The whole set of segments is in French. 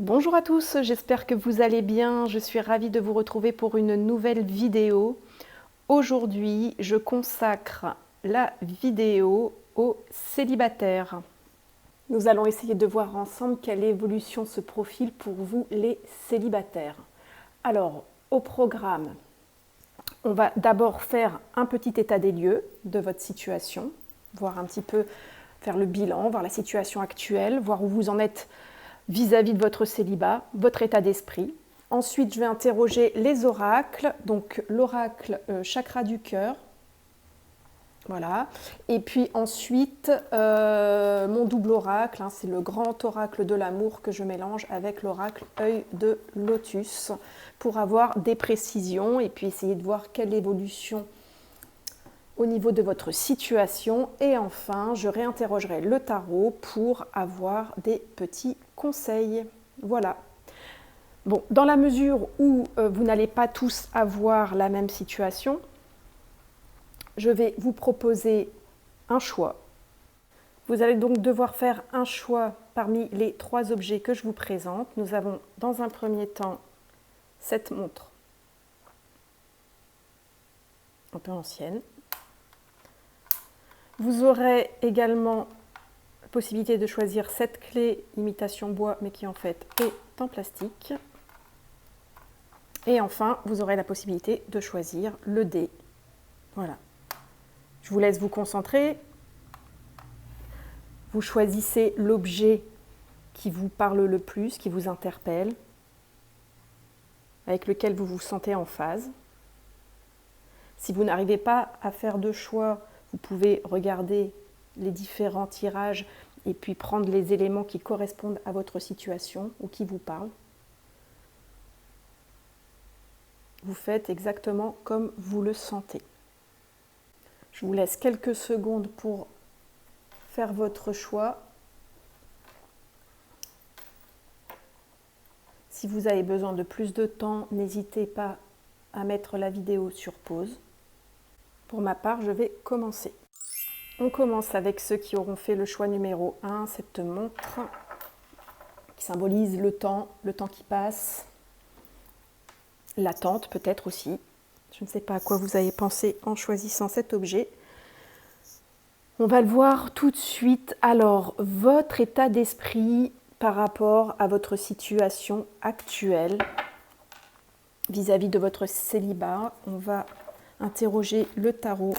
Bonjour à tous, j'espère que vous allez bien. Je suis ravie de vous retrouver pour une nouvelle vidéo. Aujourd'hui, je consacre la vidéo aux célibataires. Nous allons essayer de voir ensemble quelle évolution se profile pour vous les célibataires. Alors, au programme, on va d'abord faire un petit état des lieux de votre situation, voir un petit peu, faire le bilan, voir la situation actuelle, voir où vous en êtes vis-à-vis de votre célibat, votre état d'esprit. Ensuite, je vais interroger les oracles, donc l'oracle chakra du cœur. Voilà. Et puis ensuite, mon double oracle, hein, c'est le grand oracle de l'amour que je mélange avec l'oracle œil de lotus pour avoir des précisions et puis essayer de voir quelle évolution au niveau de votre situation. Et enfin, je réinterrogerai le tarot pour avoir des petits conseils. Voilà. Bon, dans la mesure où vous n'allez pas tous avoir la même situation, je vais vous proposer un choix. Vous allez donc devoir faire un choix parmi les 3 objets que je vous présente. Nous avons dans un premier temps cette montre un peu ancienne. Vous aurez également la possibilité de choisir cette clé imitation bois, mais qui en fait est en plastique. Et enfin, vous aurez la possibilité de choisir le dé. Voilà. Je vous laisse vous concentrer. Vous choisissez l'objet qui vous parle le plus, qui vous interpelle, avec lequel vous vous sentez en phase. Si vous n'arrivez pas à faire de choix, vous pouvez regarder les différents tirages et puis prendre les éléments qui correspondent à votre situation ou qui vous parlent. Vous faites exactement comme vous le sentez. Je vous laisse quelques secondes pour faire votre choix. Si vous avez besoin de plus de temps, n'hésitez pas à mettre la vidéo sur pause. Pour ma part, je vais commencer. On commence avec ceux qui auront fait le choix numéro 1, cette montre qui symbolise le temps qui passe, l'attente peut-être aussi. Je ne sais pas à quoi vous avez pensé en choisissant cet objet. On va le voir tout de suite. Alors, votre état d'esprit par rapport à votre situation actuelle vis-à-vis de votre célibat. On va interroger le tarot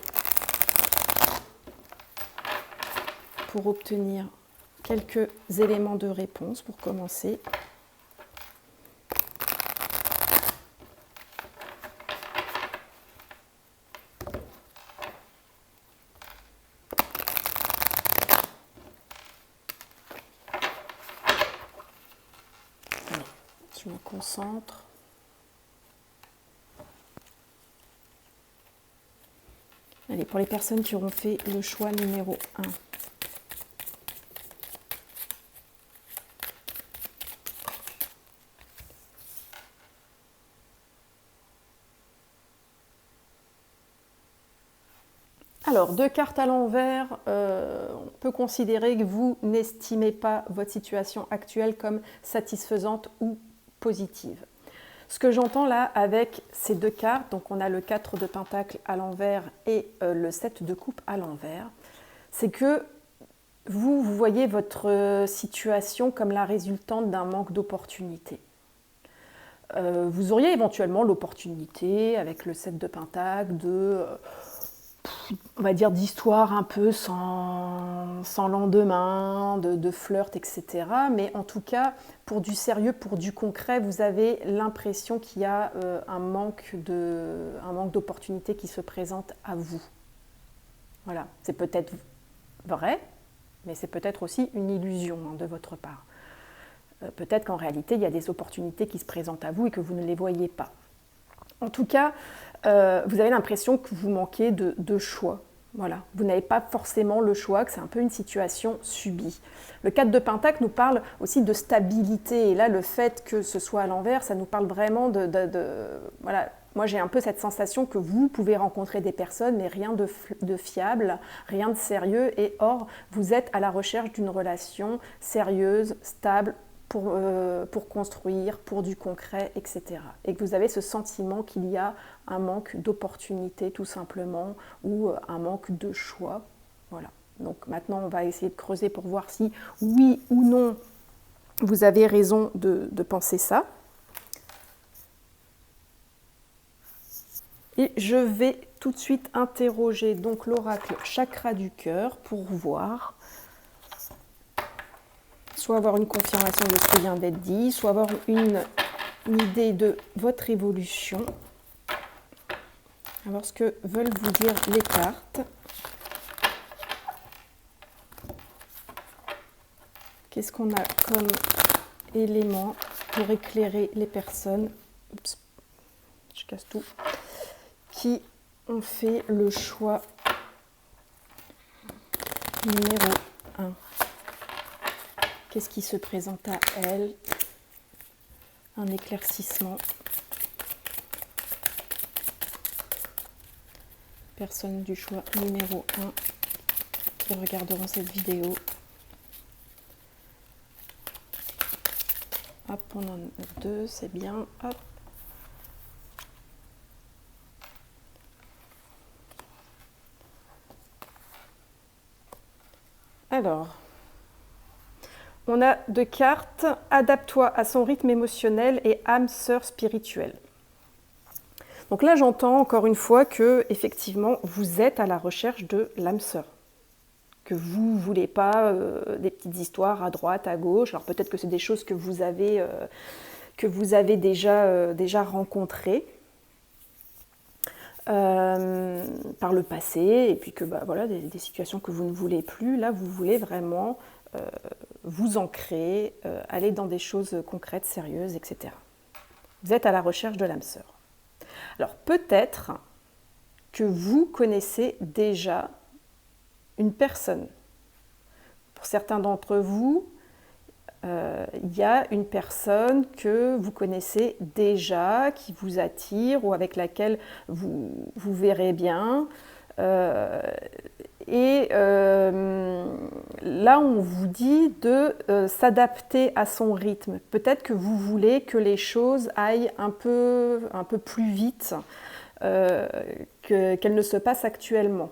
pour obtenir quelques éléments de réponse pour commencer. Allez, je me concentre. Allez, pour les personnes qui auront fait le choix numéro 1. Alors, 2 cartes à l'envers, on peut considérer que vous n'estimez pas votre situation actuelle comme satisfaisante ou positive. Ce que j'entends là avec ces 2 cartes, donc on a le 4 de Pentacle à l'envers et le 7 de Coupe à l'envers, c'est que vous voyez votre situation comme la résultante d'un manque d'opportunité. Vous auriez éventuellement l'opportunité, avec le 7 de Pentacle, on va dire d'histoire un peu sans lendemain, de flirt, etc. Mais en tout cas, pour du sérieux, pour du concret, vous avez l'impression qu'il y a un manque d'opportunités qui se présente à vous. Voilà, c'est peut-être vrai, mais c'est peut-être aussi une illusion de votre part. Peut-être qu'en réalité, il y a des opportunités qui se présentent à vous et que vous ne les voyez pas. En tout cas, vous avez l'impression que vous manquez de choix. Voilà. Vous n'avez pas forcément le choix, que c'est un peu une situation subie. Le 4 de Pentacle nous parle aussi de stabilité. Et là, le fait que ce soit à l'envers, ça nous parle vraiment voilà. Moi, j'ai un peu cette sensation que vous pouvez rencontrer des personnes, mais rien de fiable, rien de sérieux. Et or, vous êtes à la recherche d'une relation sérieuse, stable, pour construire, pour du concret, etc. Et que vous avez ce sentiment qu'il y a un manque d'opportunité tout simplement, ou un manque de choix. Voilà. Donc maintenant, on va essayer de creuser pour voir si, oui ou non, vous avez raison de penser ça. Et je vais tout de suite interroger donc l'oracle chakra du cœur pour voir, soit avoir une confirmation de ce qui vient d'être dit, soit avoir une idée de votre évolution. Alors, ce que veulent vous dire les cartes. Qu'est-ce qu'on a comme élément pour éclairer les personnes, oups, je casse tout, qui ont fait le choix numéro 1. Qu'est-ce qui se présente à elles? Un éclaircissement. Personnes du choix numéro 1 qui regarderont cette vidéo. Hop, on en a 2, c'est bien. Hop. Alors, on a 2 cartes. Adapte-toi à son rythme émotionnel et âme sœur spirituelle. Donc là, j'entends encore une fois que, effectivement, vous êtes à la recherche de l'âme sœur. Que vous ne voulez pas des petites histoires à droite, à gauche. Alors peut-être que c'est des choses que vous avez déjà rencontrées par le passé, et puis que voilà, des situations que vous ne voulez plus. Là, vous voulez vraiment vous ancrer, aller dans des choses concrètes, sérieuses, etc. Vous êtes à la recherche de l'âme sœur. Alors peut-être que vous connaissez déjà une personne. Pour certains d'entre vous, il y a une personne que vous connaissez déjà, qui vous attire ou avec laquelle vous verrez bien. Et là, on vous dit de s'adapter à son rythme. Peut-être que vous voulez que les choses aillent un peu plus vite qu'elles ne se passent actuellement.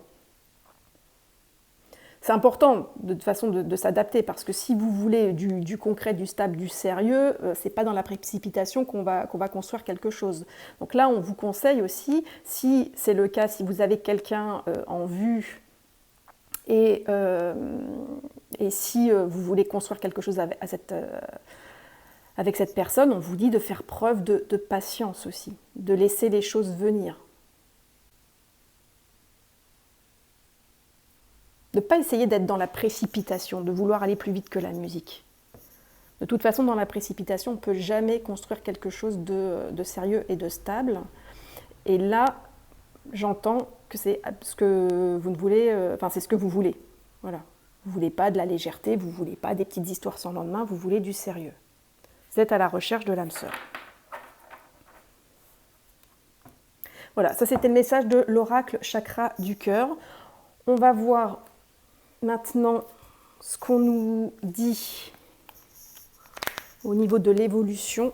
C'est important de toute façon de s'adapter, parce que si vous voulez du concret, du stable, du sérieux, c'est pas dans la précipitation qu'on va construire quelque chose. Donc là, on vous conseille aussi, si c'est le cas, si vous avez quelqu'un en vue et si vous voulez construire quelque chose avec cette personne, on vous dit de faire preuve de patience aussi, de laisser les choses venir. De ne pas essayer d'être dans la précipitation, de vouloir aller plus vite que la musique. De toute façon, dans la précipitation, on ne peut jamais construire quelque chose de sérieux et de stable. Et là, j'entends que c'est ce que vous ne voulez, c'est ce que vous voulez. Voilà. Vous ne voulez pas de la légèreté, vous ne voulez pas des petites histoires sans lendemain, vous voulez du sérieux. Vous êtes à la recherche de l'âme sœur. Voilà, ça c'était le message de l'oracle chakra du cœur. On va voir maintenant ce qu'on nous dit au niveau de l'évolution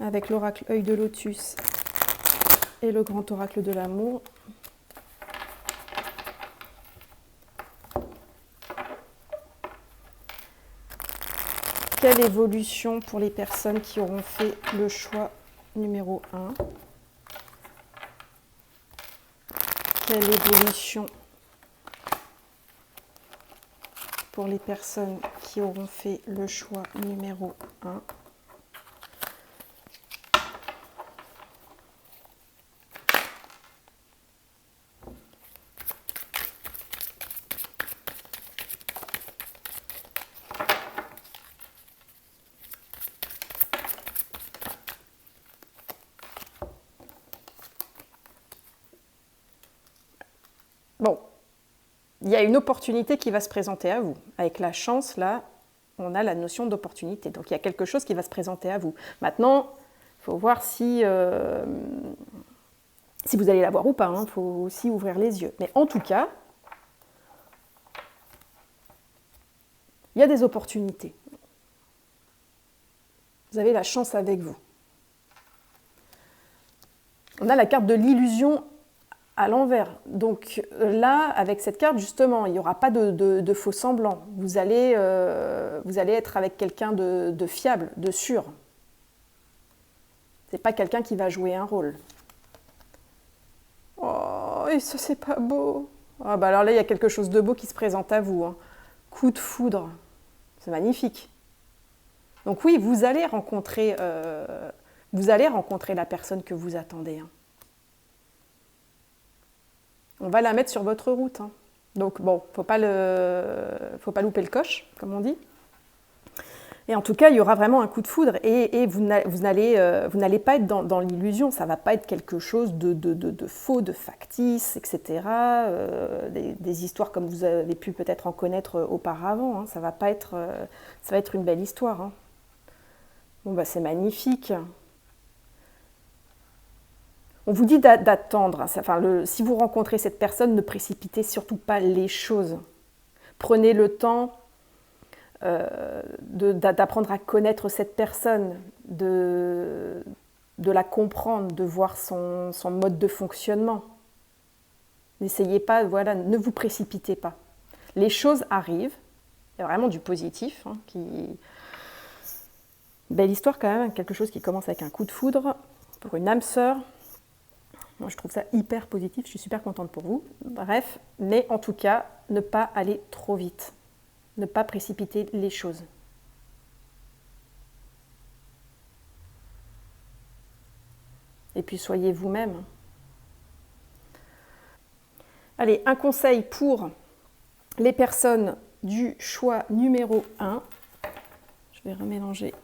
avec l'oracle œil de lotus et le grand oracle de l'amour. Quelle évolution pour les personnes qui auront fait le choix numéro 1? Quelle évolution pour les personnes qui auront fait le choix numéro 1? Bon, il y a une opportunité qui va se présenter à vous. Avec la chance, là, on a la notion d'opportunité. Donc, il y a quelque chose qui va se présenter à vous. Maintenant, il faut voir si vous allez la voir ou pas. Il faut aussi ouvrir les yeux. Mais en tout cas, Il y a des opportunités. Vous avez la chance avec vous. On a la carte de l'illusion à l'envers. Donc là, avec cette carte, justement, il n'y aura pas de faux semblants. Vous allez être avec quelqu'un de fiable, de sûr. Ce n'est pas quelqu'un qui va jouer un rôle. Oh, et ça, c'est pas beau. Ah bah alors là, il y a quelque chose de beau qui se présente à vous. Hein. Coup de foudre. C'est magnifique. Donc oui, vous allez rencontrer la personne que vous attendez. Hein. On va la mettre sur votre route. Hein. Donc bon, faut pas louper le coche, comme on dit. Et en tout cas, il y aura vraiment un coup de foudre et vous n'allez pas être dans l'illusion. Ça ne va pas être quelque chose de faux, de factice, etc. Des histoires comme vous avez pu peut-être en connaître auparavant. Hein. Ça va être une belle histoire. Hein. Bon, bah, c'est magnifique. On vous dit d'attendre. Enfin, si vous rencontrez cette personne, ne précipitez surtout pas les choses. Prenez le temps d'apprendre à connaître cette personne, de la comprendre, de voir son mode de fonctionnement. N'essayez pas, voilà, ne vous précipitez pas. Les choses arrivent, il y a vraiment du positif. Hein, belle histoire quand même, quelque chose qui commence avec un coup de foudre pour une âme sœur. Moi, je trouve ça hyper positif, je suis super contente pour vous. Bref, mais en tout cas, ne pas aller trop vite. Ne pas précipiter les choses. Et puis soyez vous-même. Allez, un conseil pour les personnes du choix numéro 1. Je vais remélanger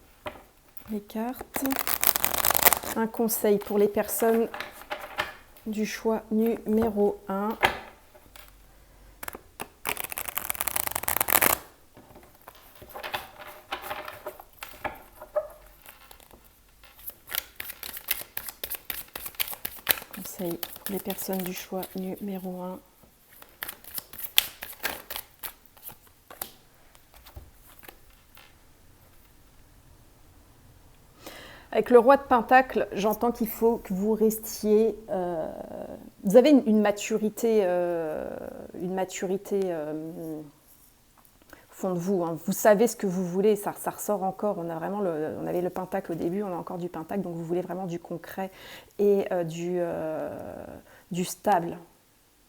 les cartes. Un conseil pour les personnes du choix numéro 1. Conseil pour les personnes du choix numéro 1. Avec le roi de Pentacle, j'entends qu'il faut que vous restiez... vous avez une maturité au fond de vous. Hein. Vous savez ce que vous voulez, ça ressort encore. On avait le Pentacle au début, on a encore du Pentacle, donc vous voulez vraiment du concret et du stable.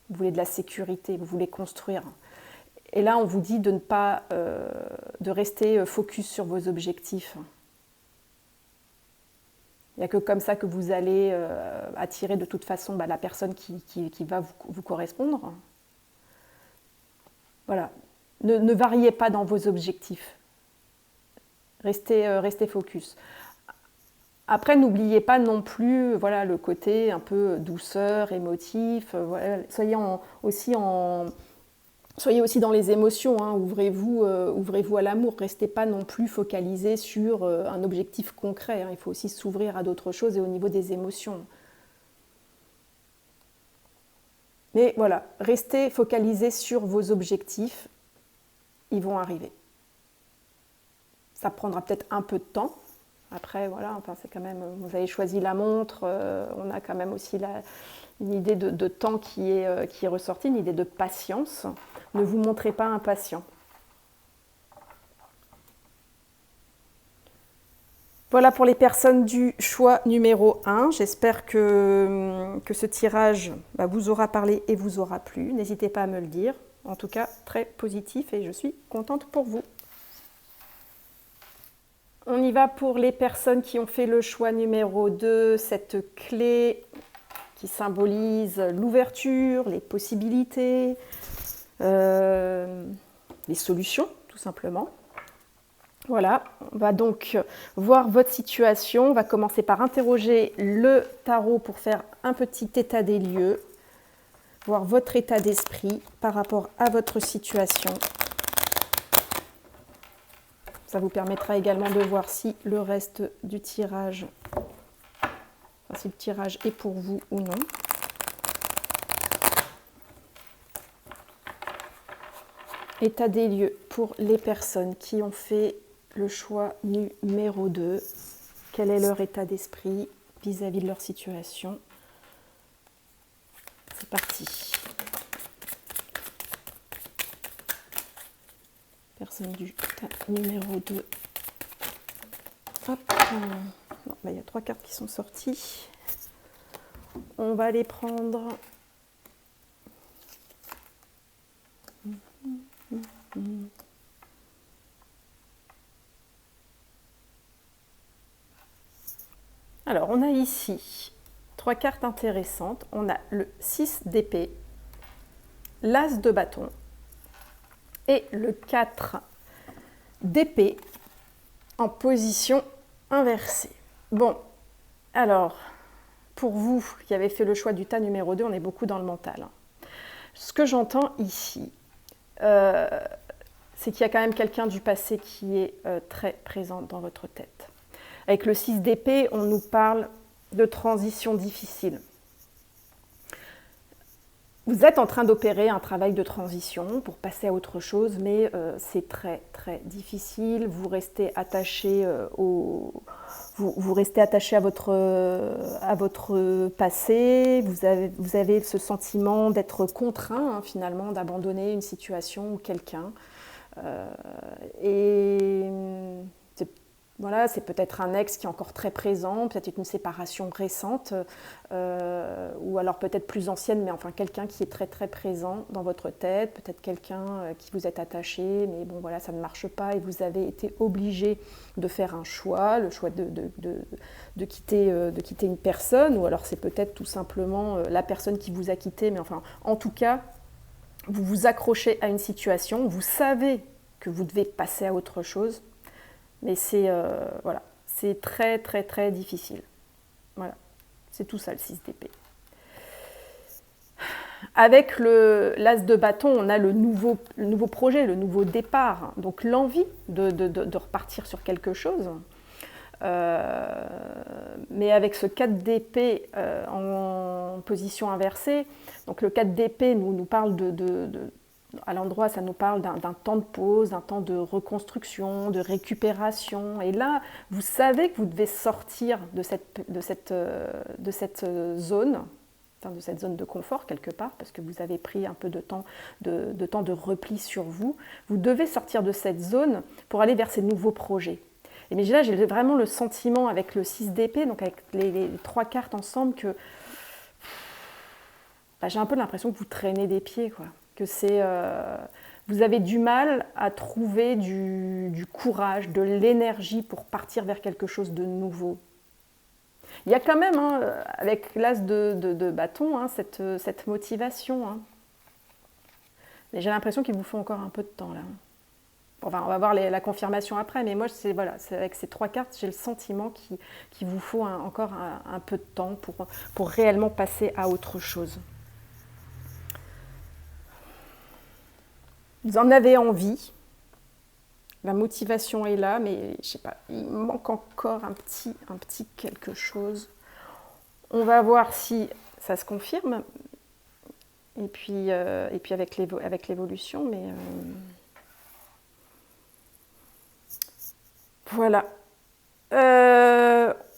Vous voulez de la sécurité, vous voulez construire. Et là, on vous dit de ne pas... de rester focus sur vos objectifs. Il n'y a que comme ça que vous allez attirer de toute façon la personne qui va vous correspondre. Voilà. Ne variez pas dans vos objectifs. Restez focus. Après, n'oubliez pas non plus voilà, le côté un peu douceur, émotif. Voilà. Soyez aussi dans les émotions, hein. Ouvrez-vous à l'amour. Restez pas non plus focalisé sur un objectif concret. Hein. Il faut aussi s'ouvrir à d'autres choses et au niveau des émotions. Mais voilà, restez focalisé sur vos objectifs. Ils vont arriver. Ça prendra peut-être un peu de temps. Après, voilà, enfin, c'est quand même, vous avez choisi la montre. On a quand même aussi une idée de temps qui est ressortie, une idée de patience. Ne vous montrez pas impatient. Voilà pour les personnes du choix numéro 1. J'espère que ce tirage vous aura parlé et vous aura plu. N'hésitez pas à me le dire. En tout cas, très positif et je suis contente pour vous. On y va pour les personnes qui ont fait le choix numéro 2, cette clé qui symbolise l'ouverture, les possibilités, les solutions, tout simplement. Voilà, on va donc voir votre situation. On va commencer par interroger le tarot pour faire un petit état des lieux, voir votre état d'esprit par rapport à votre situation. Ça vous permettra également de voir si le reste du tirage, si le tirage est pour vous ou non. État des lieux pour les personnes qui ont fait le choix numéro 2. Quel est leur état d'esprit vis-à-vis de leur situation? C'est parti. Personne du numéro 2. Hop. Non, bah, il y a 3 cartes qui sont sorties. On va les prendre. Alors, on a ici 3 cartes intéressantes. On a le 6 d'épée, l'as de bâton et le 4 d'épée en position inversée. Bon, alors, pour vous qui avez fait le choix du tas numéro 2, on est beaucoup dans le mental. Ce que j'entends ici, c'est qu'il y a quand même quelqu'un du passé qui est très présent dans votre tête. Avec le 6 d'épée, on nous parle de transition difficile. Vous êtes en train d'opérer un travail de transition pour passer à autre chose, mais c'est très très difficile. Vous restez attaché vous restez attaché à votre passé. Vous avez ce sentiment d'être contraint finalement d'abandonner une situation ou quelqu'un. Voilà, c'est peut-être un ex qui est encore très présent, peut-être une séparation récente, ou alors peut-être plus ancienne, mais enfin quelqu'un qui est très très présent dans votre tête, peut-être quelqu'un qui vous êtes attaché, mais bon voilà, ça ne marche pas et vous avez été obligé de faire un choix, le choix de quitter une personne, ou alors c'est peut-être tout simplement la personne qui vous a quitté, mais enfin en tout cas, vous vous accrochez à une situation, vous savez que vous devez passer à autre chose, mais c'est voilà, c'est très très très difficile. Voilà, c'est tout ça le 6 d'épée. Avec l'as de bâton, on a le nouveau projet, le nouveau départ, donc l'envie de repartir sur quelque chose. Mais avec ce 4 d'épée en position inversée, donc le 4 d'épée nous parle à l'endroit, ça nous parle d'un temps de pause, d'un temps de reconstruction, de récupération. Et là, vous savez que vous devez sortir de cette zone, enfin de cette zone de confort quelque part, parce que vous avez pris un peu de temps de repli sur vous. Vous devez sortir de cette zone pour aller vers ces nouveaux projets. Et mais là, j'ai vraiment le sentiment avec le 6 d'épée, donc avec les 3 cartes ensemble, que j'ai un peu l'impression que vous traînez des pieds, quoi. Que vous avez du mal à trouver du courage, de l'énergie pour partir vers quelque chose de nouveau. Il y a quand même, avec l'as de bâton, cette motivation. Mais j'ai l'impression qu'il vous faut encore un peu de temps là. Enfin, on va voir la confirmation après, mais moi, voilà, avec ces 3 cartes, j'ai le sentiment qu'il vous faut encore un peu de temps pour réellement passer à autre chose. Vous en avez envie, la motivation est là, mais je sais pas, il manque encore un petit quelque chose. On va voir si ça se confirme, et puis avec l'évolution, mais voilà.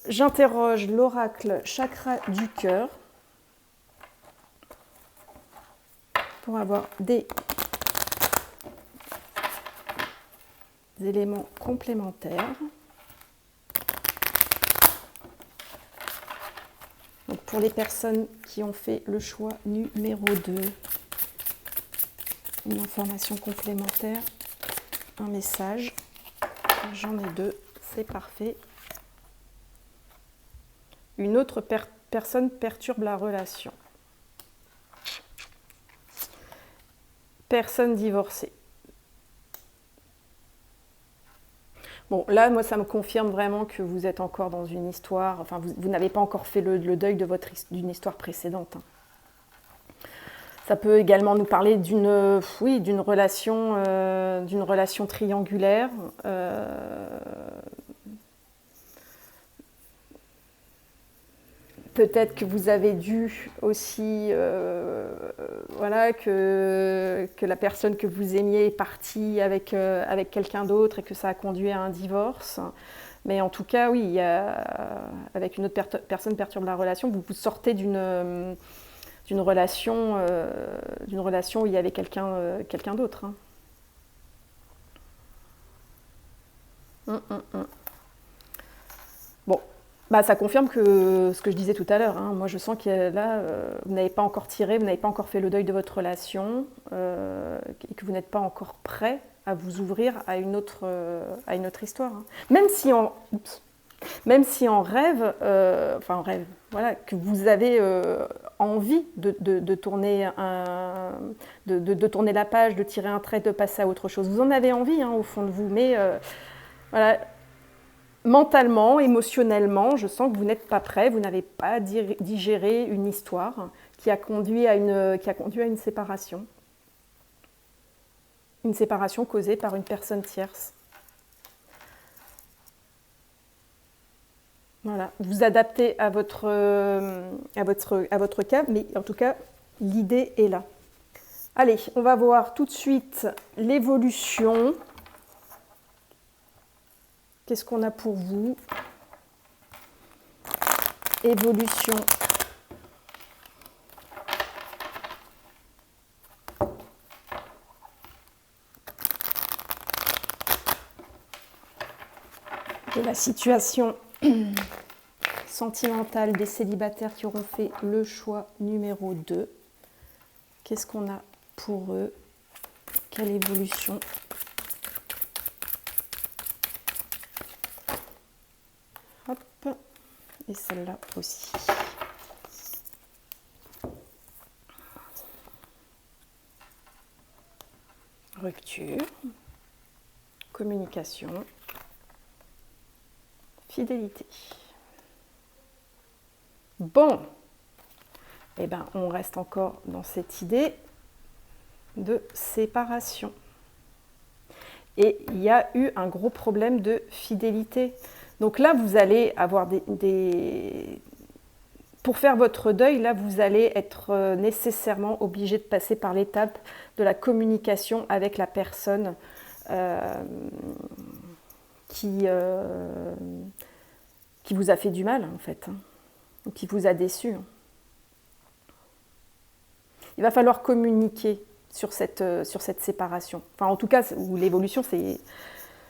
J'interroge l'oracle chakra du cœur pour avoir des éléments complémentaires. Donc pour les personnes qui ont fait le choix numéro 2, une information complémentaire, un message. J'en ai 2, c'est parfait. Une autre personne perturbe la relation. Personne divorcée. Bon, là, moi, ça me confirme vraiment que vous êtes encore dans une histoire, enfin, vous n'avez pas encore fait le deuil d'une histoire précédente. Ça peut également nous parler d'une relation triangulaire. Peut-être que vous avez dû aussi, voilà, que la personne que vous aimiez est partie avec quelqu'un d'autre et que ça a conduit à un divorce. Mais en tout cas, oui, avec une autre personne perturbe la relation, vous sortez d'une relation où il y avait quelqu'un d'autre. Hein. Bon, bah, ça confirme ce que je disais tout à l'heure. Hein. Moi, je sens que là, vous n'avez pas encore tiré, vous n'avez pas encore fait le deuil de votre relation et que vous n'êtes pas encore prêt à vous ouvrir à une autre histoire. Hein. Même si en rêve, voilà, que vous avez envie de tourner de tourner la page, de tirer un trait, de passer à autre chose. Vous en avez envie, hein, au fond de vous, mais voilà, mentalement, émotionnellement, je sens que vous n'êtes pas prêt, vous n'avez pas digéré une histoire qui a conduit à une séparation. Une séparation causée par une personne tierce. Voilà, vous adaptez à votre cas, mais en tout cas, l'idée est là. Allez, on va voir tout de suite l'évolution. Qu'est-ce qu'on a pour vous? Évolution. De la situation sentimentale des célibataires qui auront fait le choix numéro 2. Qu'est-ce qu'on a pour eux? Quelle évolution? Hop, et celle-là aussi. Rupture, communication, fidélité. Bon, eh ben, on reste encore dans cette idée de séparation. Et il y a eu un gros problème de fidélité. Donc là, vous allez avoir Pour faire votre deuil, là, vous allez être nécessairement obligé de passer par l'étape de la communication avec la personne qui vous a fait du mal, en fait, hein, ou qui vous a déçu. Il va falloir communiquer sur cette séparation. Enfin, en tout cas, où l'évolution,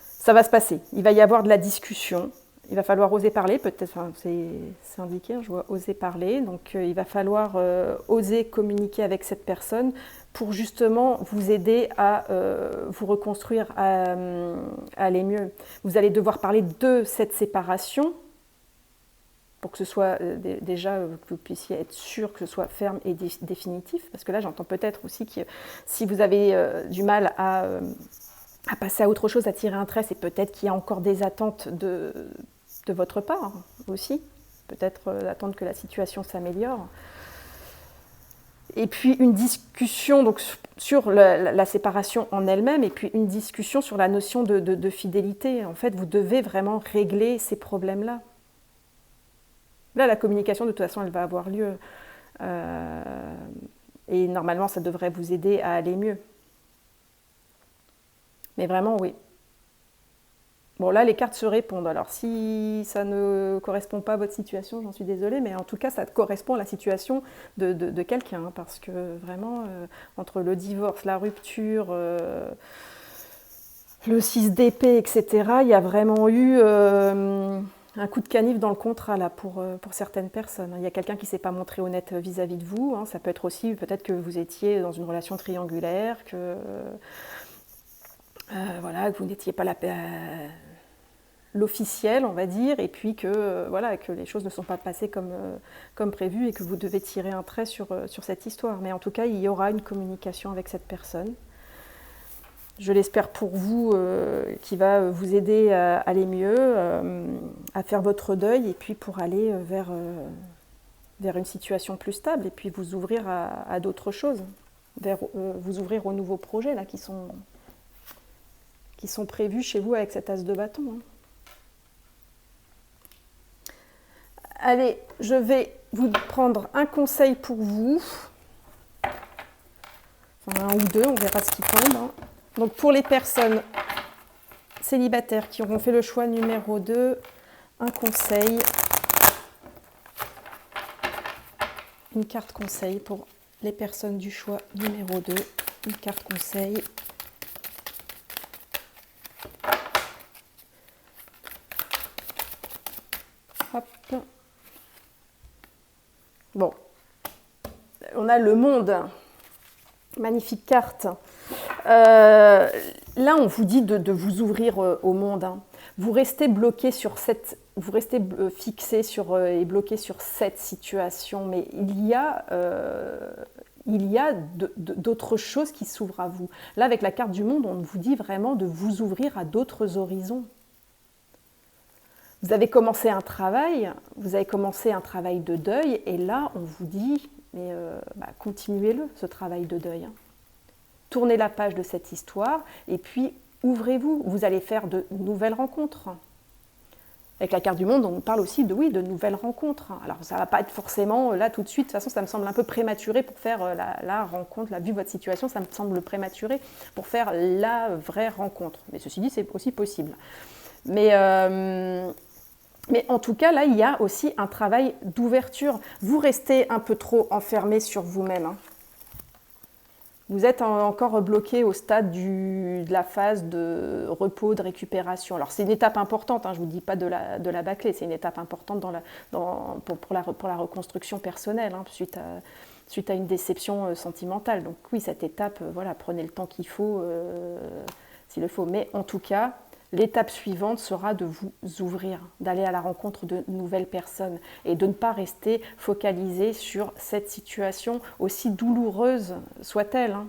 ça va se passer. Il va y avoir de la discussion. Il va falloir oser parler, peut-être, enfin, c'est indiqué, je vois oser parler. Donc, il va falloir oser communiquer avec cette personne pour justement vous aider à vous reconstruire, à aller mieux. Vous allez devoir parler de cette séparation pour que ce soit déjà, que vous puissiez être sûr que ce soit ferme et définitif. Parce que là, j'entends peut-être aussi que si vous avez du mal à passer à autre chose, à tirer un trait, c'est peut-être qu'il y a encore des attentes de votre part aussi. Peut-être attendre que la situation s'améliore. Et puis une discussion donc, sur la séparation en elle-même, et puis une discussion sur la notion de fidélité. En fait, vous devez vraiment régler ces problèmes-là. Là, la communication, de toute façon, elle va avoir lieu. Et normalement, ça devrait vous aider à aller mieux. Mais vraiment, oui. Bon, là, les cartes se répondent. Alors, si ça ne correspond pas à votre situation, j'en suis désolée, mais en tout cas, ça correspond à la situation de quelqu'un. Hein, parce que vraiment, entre le divorce, la rupture, le 6 d'épée, etc., il y a vraiment eu un coup de canif dans le contrat là, pour certaines personnes. Il y a quelqu'un qui ne s'est pas montré honnête vis-à-vis de vous. Hein. Ça peut être aussi peut-être que vous étiez dans une relation triangulaire, que, voilà, que vous n'étiez pas l'officiel, on va dire, et puis que, voilà, que les choses ne sont pas passées comme prévu et que vous devez tirer un trait sur cette histoire. Mais en tout cas, il y aura une communication avec cette personne. Je l'espère pour vous, qui va vous aider à aller mieux, à faire votre deuil, et puis pour aller vers une situation plus stable, et puis vous ouvrir à d'autres choses, vous ouvrir aux nouveaux projets là, qui sont prévus chez vous avec cet as de bâton. Hein. Allez, je vais vous prendre un conseil pour vous. Enfin, un ou deux, on verra ce qui tombe. Hein. Donc pour les personnes célibataires qui auront fait le choix numéro 2, un conseil. Une carte conseil pour les personnes du choix numéro 2. Une carte conseil. Hop. Bon. On a le monde. Magnifique carte. Là, on vous dit de vous ouvrir au monde. Hein. Vous restez bloqué sur cette, vous restez fixé sur et bloqué sur cette situation, mais il y a d'autres choses qui s'ouvrent à vous. Là, avec la carte du monde, on vous dit vraiment de vous ouvrir à d'autres horizons. Vous avez commencé un travail de deuil, et là, on vous dit, mais continuez-le, ce travail de deuil. Hein. Tournez la page de cette histoire, et puis ouvrez-vous. Vous allez faire de nouvelles rencontres. Avec la carte du monde, on parle aussi de nouvelles rencontres. Alors, ça ne va pas être forcément là tout de suite. De toute façon, ça me semble un peu prématuré pour faire la rencontre. Là, vu votre situation, ça me semble prématuré pour faire la vraie rencontre. Mais ceci dit, c'est aussi possible. Mais en tout cas, là, il y a aussi un travail d'ouverture. Vous restez un peu trop enfermé sur vous-même. Hein. Vous êtes encore bloqué au stade de la phase de repos, de récupération. Alors, c'est une étape importante, hein, je ne vous dis pas de la bâcler, c'est une étape importante pour la reconstruction personnelle, hein, suite à une déception sentimentale. Donc oui, cette étape, prenez le temps qu'il faut, s'il le faut. Mais en tout cas, l'étape suivante sera de vous ouvrir, d'aller à la rencontre de nouvelles personnes et de ne pas rester focalisé sur cette situation, aussi douloureuse soit-elle. Hein.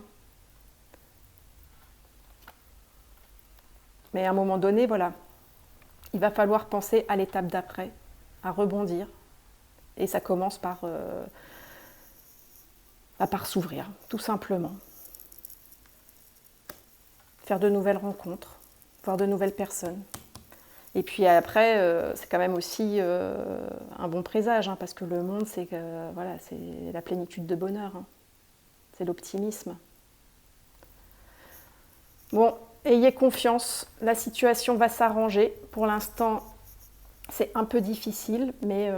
Mais à un moment donné, il va falloir penser à l'étape d'après, à rebondir. Et ça commence par s'ouvrir, tout simplement. Faire de nouvelles rencontres. Voir de nouvelles personnes. Et puis après, c'est quand même aussi un bon présage, hein, parce que le monde, c'est la plénitude de bonheur. Hein. C'est l'optimisme. Bon, ayez confiance, la situation va s'arranger. Pour l'instant, c'est un peu difficile, mais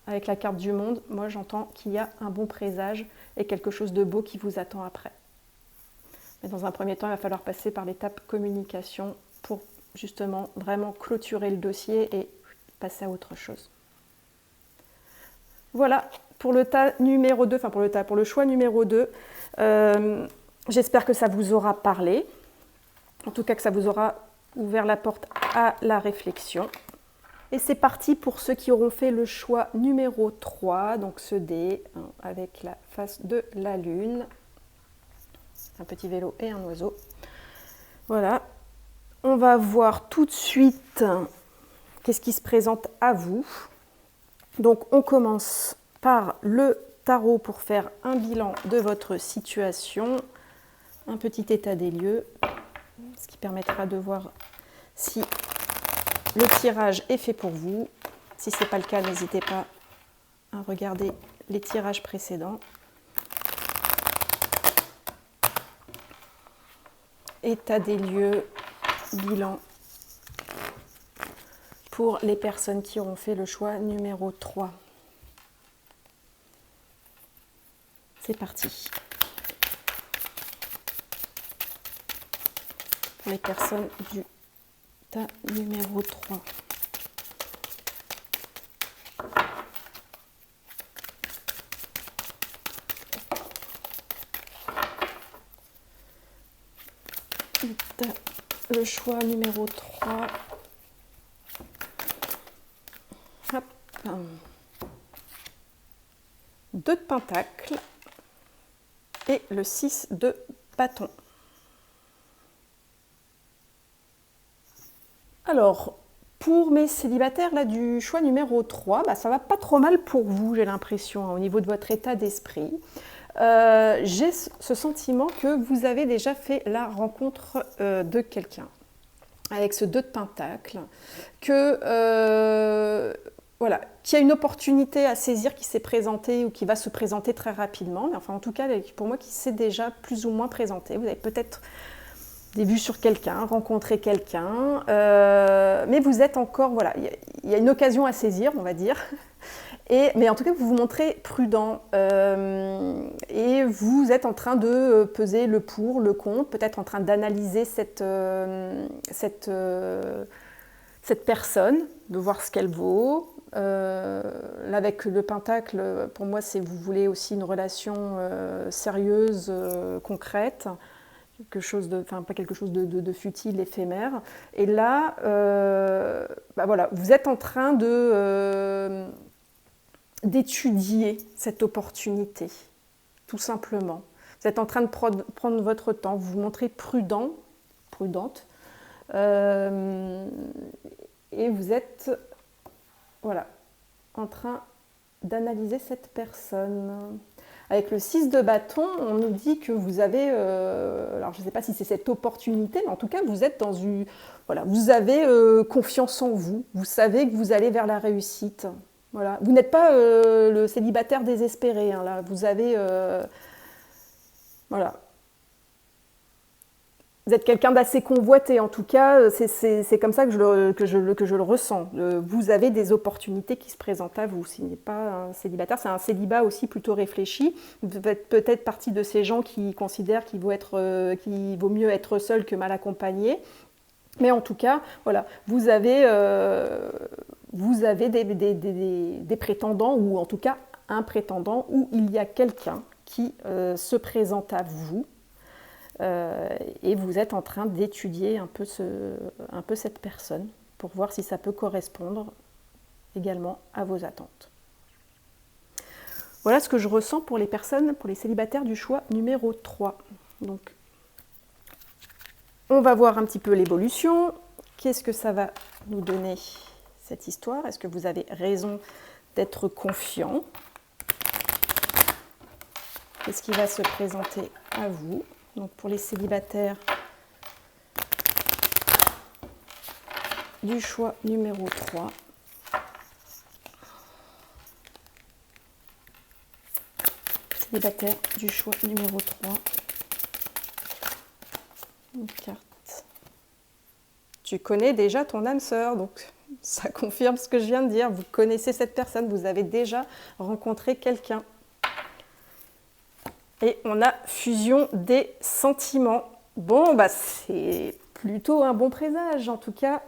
avec la carte du monde, moi j'entends qu'il y a un bon présage et quelque chose de beau qui vous attend après. Mais dans un premier temps, il va falloir passer par l'étape communication pour justement vraiment clôturer le dossier et passer à autre chose. Voilà pour le tas numéro 2, pour le choix numéro 2. J'espère que ça vous aura parlé. En tout cas, que ça vous aura ouvert la porte à la réflexion. Et c'est parti pour ceux qui auront fait le choix numéro 3, donc ce dé, hein, avec la face de la lune. Un petit vélo et un oiseau. Voilà. On va voir tout de suite qu'est-ce qui se présente à vous. Donc, on commence par le tarot pour faire un bilan de votre situation. Un petit état des lieux, ce qui permettra de voir si le tirage est fait pour vous. Si ce n'est pas le cas, n'hésitez pas à regarder les tirages précédents. État des lieux, bilan pour les personnes qui auront fait le choix numéro 3. C'est parti. Pour les personnes du tas numéro 3. Le choix numéro 3. Hop. 2 de pentacle et le 6 de bâton. Alors, pour mes célibataires là, du choix numéro 3, ça va pas trop mal pour vous, j'ai l'impression, hein, au niveau de votre état d'esprit. J'ai ce sentiment que vous avez déjà fait la rencontre de quelqu'un avec ce 2 de pentacle, que voilà, qu'il y a une opportunité à saisir qui s'est présentée ou qui va se présenter très rapidement. Mais enfin, en tout cas, pour moi, qui s'est déjà plus ou moins présenté. Vous avez peut-être des vues sur quelqu'un, rencontré quelqu'un, mais vous êtes encore, voilà, il y a une occasion à saisir, on va dire. Mais en tout cas, vous vous montrez prudent et vous êtes en train de peser le pour, le contre, peut-être en train d'analyser cette personne, de voir ce qu'elle vaut. Là, avec le pentacle, pour moi, vous voulez aussi une relation sérieuse, concrète, pas quelque chose de futile, éphémère. Et là, voilà, vous êtes en train d'étudier cette opportunité, tout simplement. Vous êtes en train de prendre votre temps, vous vous montrez prudente, et vous êtes, voilà, en train d'analyser cette personne. Avec le 6 de bâton, on nous dit que vous avez, alors je ne sais pas si c'est cette opportunité, mais en tout cas vous êtes dans une, voilà, vous avez confiance en vous, vous savez que vous allez vers la réussite. Voilà. Vous n'êtes pas le célibataire désespéré, hein, là. Vous avez, voilà. Vous êtes quelqu'un d'assez convoité, en tout cas, c'est comme ça que je le ressens. Vous avez des opportunités qui se présentent à vous. Ce n'est pas un célibataire, c'est un célibat aussi plutôt réfléchi. Vous faites peut-être partie de ces gens qui considèrent qu'il vaut mieux être seul que mal accompagné. Mais en tout cas, voilà, vous avez des prétendants, ou en tout cas un prétendant, où il y a quelqu'un qui se présente à vous. Et vous êtes en train d'étudier un peu cette personne pour voir si ça peut correspondre également à vos attentes. Voilà ce que je ressens pour les personnes, pour les célibataires du choix numéro 3. Donc, on va voir un petit peu l'évolution. Qu'est-ce que ça va nous donner, cette histoire? Est-ce que vous avez raison d'être confiant? Qu'est-ce qui va se présenter à vous? Donc pour les célibataires du choix numéro 3. Célibataire du choix numéro 3. Une carte. Tu connais déjà ton âme sœur, donc ça confirme ce que je viens de dire. Vous connaissez cette personne, vous avez déjà rencontré quelqu'un. Et on a fusion des sentiments. Bon, bah c'est plutôt un bon présage, en tout cas.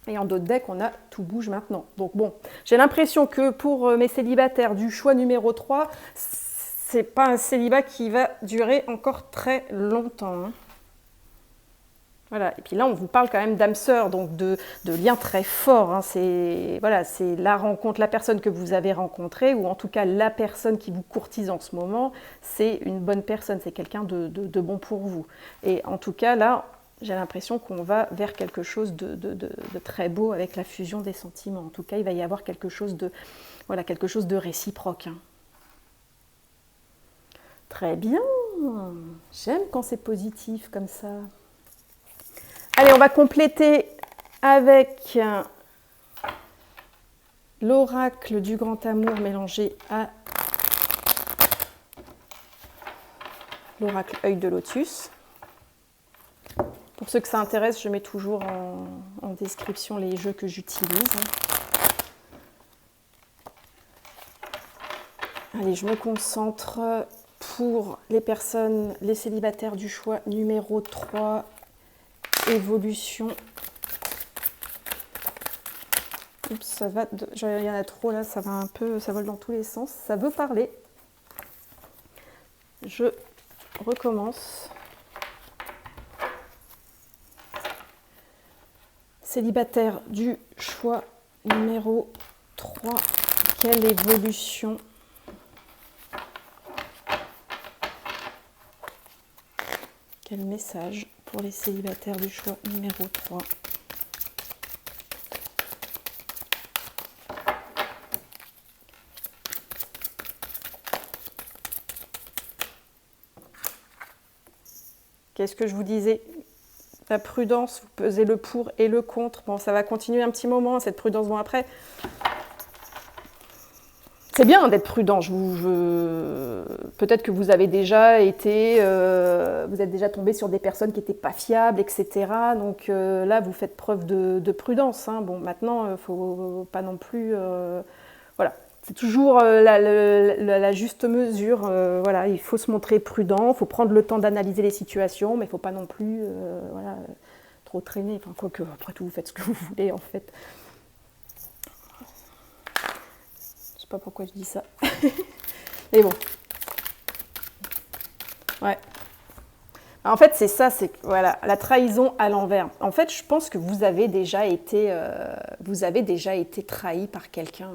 Et en d'autres decks, on a tout bouge maintenant. Donc bon, j'ai l'impression que pour mes célibataires du choix numéro 3, c'est pas un célibat qui va durer encore très longtemps. Hein. Voilà. Et puis là, on vous parle quand même d'âme sœur, donc de liens très forts. Hein. C'est la rencontre, la personne que vous avez rencontrée, ou en tout cas la personne qui vous courtise en ce moment, c'est une bonne personne, c'est quelqu'un de bon pour vous. Et en tout cas, là, j'ai l'impression qu'on va vers quelque chose de très beau avec la fusion des sentiments. En tout cas, il va y avoir quelque chose de réciproque. Hein. Très bien. J'aime quand c'est positif comme ça. Allez, on va compléter avec l'oracle du grand amour mélangé à l'oracle œil de lotus. Pour ceux que ça intéresse, je mets toujours en description les jeux que j'utilise. Allez, je me concentre pour les personnes, les célibataires du choix numéro 3. Évolution. Oups, ça va. Il y en a trop là, ça va un peu, ça vole dans tous les sens. Ça veut parler. Je recommence. Célibataire du choix numéro 3. Quelle évolution? Quel message pour les célibataires du choix numéro 3? Qu'est-ce que je vous disais? La prudence, vous pesez le pour et le contre. Bon, ça va continuer un petit moment, cette prudence. Bon, après, c'est bien d'être prudent. Peut-être que vous avez déjà été, vous êtes déjà tombé sur des personnes qui n'étaient pas fiables, etc. Donc là, vous faites preuve de prudence. Hein. Bon, maintenant, il ne faut pas non plus, voilà. C'est toujours la juste mesure. Voilà, il faut se montrer prudent. Il faut prendre le temps d'analyser les situations, mais il ne faut pas non plus, voilà, trop traîner. Enfin, quoique, après tout, vous faites ce que vous voulez, en fait. Je sais pas pourquoi je dis ça. Mais bon. Ouais. En fait, c'est ça, c'est voilà, la trahison à l'envers. En fait, je pense que vous avez déjà été trahi par quelqu'un.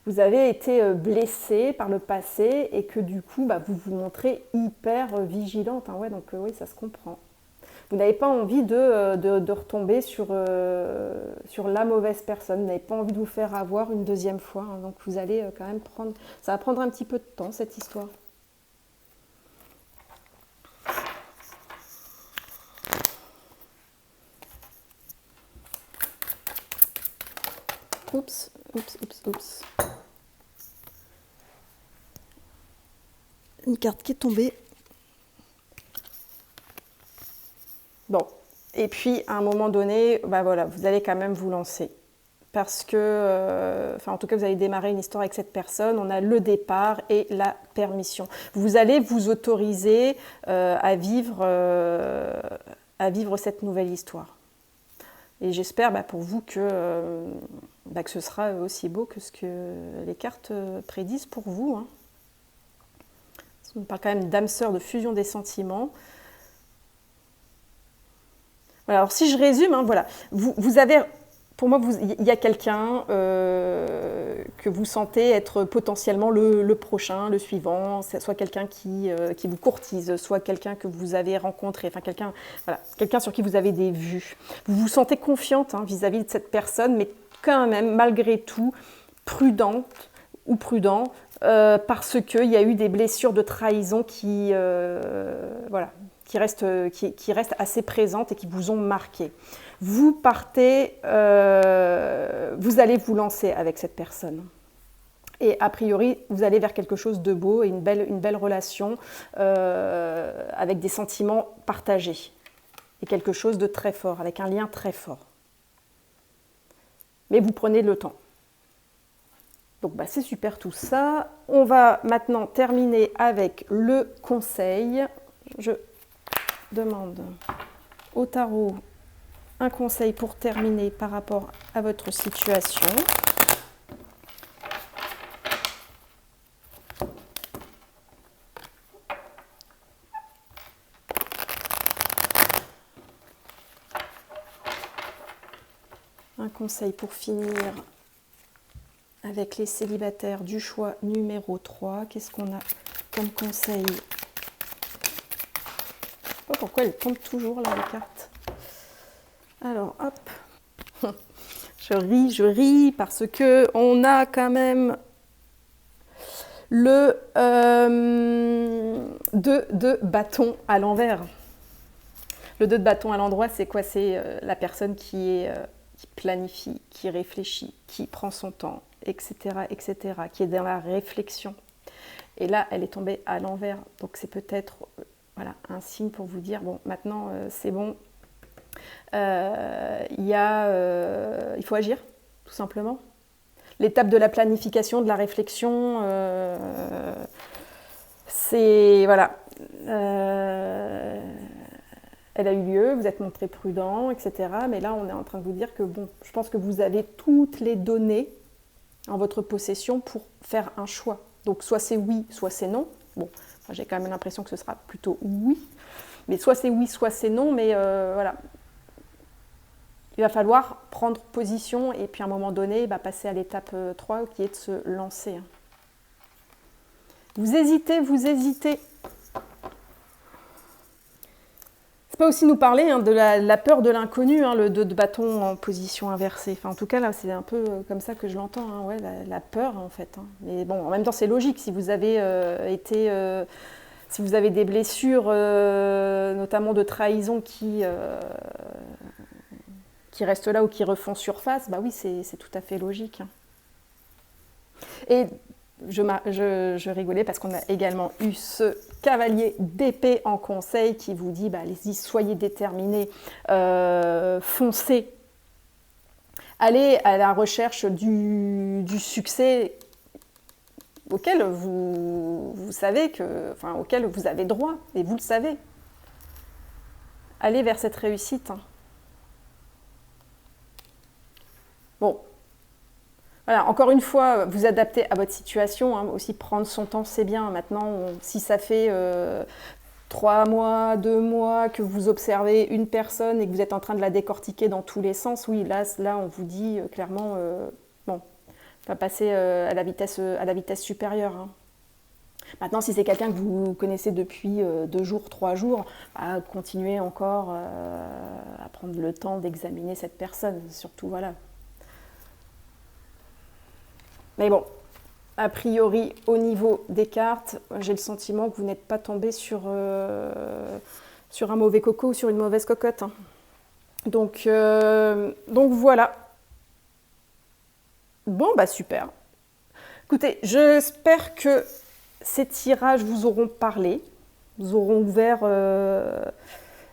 Vous avez été blessé par le passé et que du coup, bah, vous vous montrez hyper vigilante. Hein. Ouais, donc oui, ça se comprend. Vous n'avez pas envie de retomber sur la mauvaise personne. Vous n'avez pas envie de vous faire avoir une deuxième fois. Hein. Donc vous allez quand même prendre... Ça va prendre un petit peu de temps, cette histoire. Oups, oups, oups, oups. Une carte qui est tombée. Bon, et puis à un moment donné, bah voilà, vous allez quand même vous lancer. Parce que, enfin en tout cas, vous allez démarrer une histoire avec cette personne. On a le départ et la permission. Vous allez vous autoriser à vivre cette nouvelle histoire. Et j'espère pour vous que ce sera aussi beau que ce que les cartes prédisent pour vous. Hein. On parle quand même d'âme sœur, de fusion des sentiments. Voilà, alors si je résume, hein, voilà, vous avez, pour moi, il y a quelqu'un que vous sentez être potentiellement le prochain, le suivant, soit quelqu'un qui vous courtise, soit quelqu'un que vous avez rencontré, enfin quelqu'un sur qui vous avez des vues. Vous vous sentez confiante vis-à-vis de cette personne, mais quand même, malgré tout, prudente ou prudent, parce qu'il y a eu des blessures de trahison qui restent assez présentes et qui vous ont marqué. Vous partez, vous allez vous lancer avec cette personne. Et a priori, vous allez vers quelque chose de beau et une belle relation avec des sentiments partagés. Et quelque chose de très fort, avec un lien très fort. Mais vous prenez le temps. Donc c'est super tout ça. On va maintenant terminer avec le conseil. Je demande au tarot un conseil pour terminer par rapport à votre situation. Un conseil pour finir avec les célibataires du choix numéro 3. Qu'est-ce qu'on a comme conseil? Je ne sais pas pourquoi elles tombent toujours là, les cartes. Alors, hop. Je ris parce que on a quand même le 2 de bâton à l'envers. Le 2 de bâton à l'endroit, c'est quoi? C'est la personne qui planifie, qui réfléchit, qui prend son temps, etc., qui est dans la réflexion. Et là, elle est tombée à l'envers. Donc, c'est peut-être un signe pour vous dire, bon, maintenant, c'est bon. Il faut agir, tout simplement. L'étape de la planification, de la réflexion, c'est... Voilà. Elle a eu lieu, vous êtes montré prudent, etc. Mais là, on est en train de vous dire que, bon, je pense que vous avez toutes les données en votre possession pour faire un choix. Donc, soit c'est oui, soit c'est non. Bon, j'ai quand même l'impression que ce sera plutôt oui. Mais soit c'est oui, soit c'est non. Mais voilà. Il va falloir prendre position et puis à un moment donné, passer à l'étape 3 qui est de se lancer. Vous hésitez. C'est pas aussi nous parler de la peur de l'inconnu, le 2 de bâton en position inversée. Enfin, en tout cas, là, c'est un peu comme ça que je l'entends. Ouais, la peur, en fait. Mais bon, en même temps, c'est logique. Si vous avez si vous avez des blessures, notamment de trahison qui restent là ou qui refont surface, oui, c'est tout à fait logique. Et je rigolais parce qu'on a également eu ce cavalier d'épée en conseil qui vous dit, bah, allez-y, soyez déterminés, foncez, allez à la recherche du succès auquel vous savez que, enfin, auquel vous avez droit, et vous le savez. Allez vers cette réussite. Bon, voilà, encore une fois, vous adaptez à votre situation, hein, aussi prendre son temps, c'est bien. Maintenant, si ça fait 3 mois, 2 mois que vous observez une personne et que vous êtes en train de la décortiquer dans tous les sens, oui, là on vous dit clairement, bon, va passer à la vitesse supérieure. Hein. Maintenant, si c'est quelqu'un que vous connaissez depuis 2 jours, 3 jours, bah, continuez encore à prendre le temps d'examiner cette personne, surtout, voilà. Mais bon, a priori, au niveau des cartes, j'ai le sentiment que vous n'êtes pas tombé sur un mauvais coco ou sur une mauvaise cocotte. Hein. Donc voilà. Bon, bah super. Écoutez, j'espère que ces tirages vous auront parlé, vous auront ouvert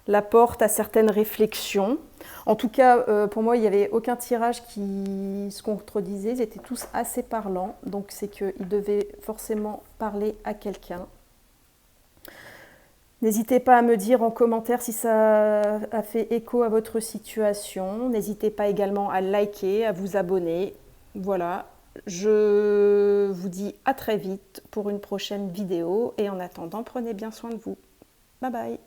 la porte à certaines réflexions. En tout cas, pour moi, il n'y avait aucun tirage qui se contredisait. Ils étaient tous assez parlants. Donc, c'est qu'ils devaient forcément parler à quelqu'un. N'hésitez pas à me dire en commentaire si ça a fait écho à votre situation. N'hésitez pas également à liker, à vous abonner. Voilà. Je vous dis à très vite pour une prochaine vidéo. Et en attendant, prenez bien soin de vous. Bye bye.